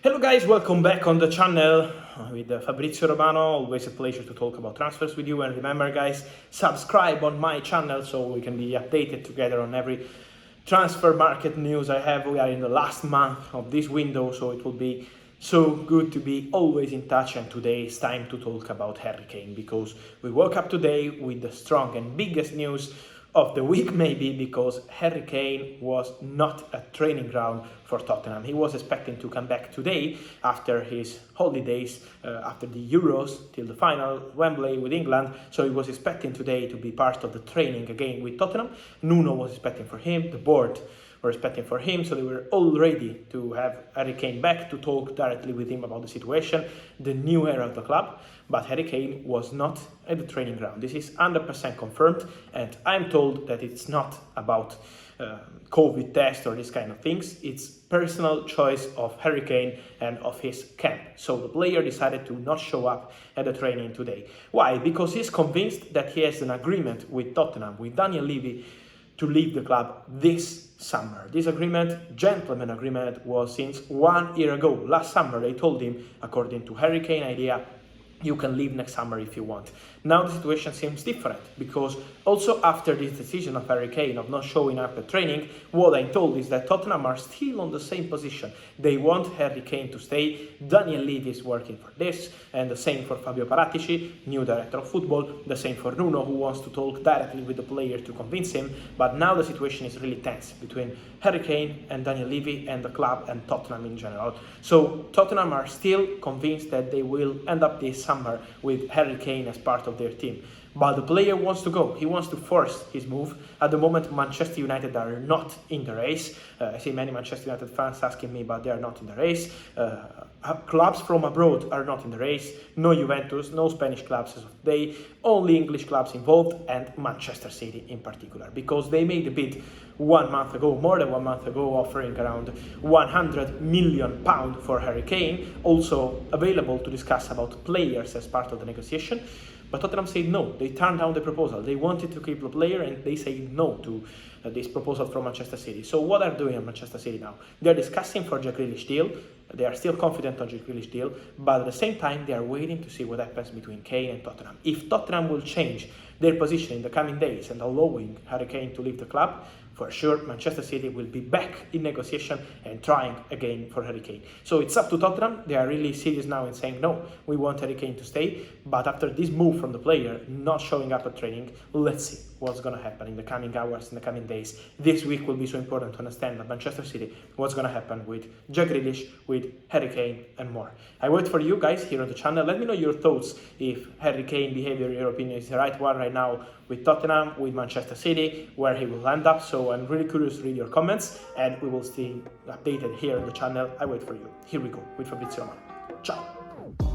Hello guys, welcome back on the channel with Fabrizio Romano. Always a pleasure to talk about transfers with you, and remember guys, subscribe on my channel so we can be updated together on every transfer market news I have. We are in the last month of this window, so it will be so good to be always in touch. And today it's time to talk about Harry Kane, because we woke up today with the strong and biggest news of the week, maybe, because Harry Kane was not at training ground for Tottenham. He was expecting to come back today after his holidays, after the Euros till the final, Wembley with England. So he was expecting today to be part of the training again with Tottenham. Nuno was expecting for him, the board were expecting for him, so they were all ready to have Harry Kane back to talk directly with him about the situation, the new era of the club. But Harry Kane was not at the training ground. This is 100% confirmed, and I'm told that it's not about COVID test or this kind of things. It's personal choice of Harry Kane and of his camp. So the player decided to not show up at the training today. Why? Because he's convinced that he has an agreement with Tottenham, with Daniel Levy, to leave the club this summer. This agreement, gentleman agreement, was since 1 year ago. Last summer they told him, according to Harry Kane idea, you can leave next summer if you want. Now the situation seems different, because also after this decision of Harry Kane of not showing up at training, what I'm told is that Tottenham are still on the same position. They want Harry Kane to stay. Daniel Levy is working for this, and the same for Fabio Paratici, new director of football, the same for Nuno, who wants to talk directly with the player to convince him. But now the situation is really tense between Harry Kane and Daniel Levy and the club and Tottenham in general. So Tottenham are still convinced that they will end up this summer with Harry Kane as part of their team. But the player wants to go. He wants to force his move. At the moment, Manchester United are not in the race. I see many Manchester United fans asking me, but they are not in the race. Clubs from abroad are not in the race. No Juventus, no Spanish clubs as of today. Only English clubs involved, and Manchester City in particular, because they made a bid 1 month ago, more than 1 month ago, offering around £100 million for Harry Kane, also available to discuss about players as part of the negotiation. But Tottenham said no. They turned down the proposal. They wanted to keep the player, and they said no to this proposal from Manchester City. So what are doing at Manchester City now? They're discussing for Jack Grealish deal. They are still confident on Jack Grealish deal, but at the same time they are waiting to see what happens between Kane and Tottenham. If Tottenham will change their position in the coming days and allowing Harry Kane to leave the club, for sure Manchester City will be back in negotiation and trying again for Harry Kane. So it's up to Tottenham. They are really serious now in saying no, we want Harry Kane to stay. But after this move from the player not showing up at training, let's see what's going to happen in the coming hours, in the coming days. This week will be so important to understand at Manchester City what's going to happen with Jack Grealish, with Harry Kane and more. I wait for you guys here on the channel. Let me know your thoughts, if Harry Kane behavior, in your opinion, is the right one right now with Tottenham, with Manchester City, where he will end up. So I'm really curious to read your comments, and we will stay updated here on the channel. I wait for you. Here we go with Fabrizio Romano. Ciao!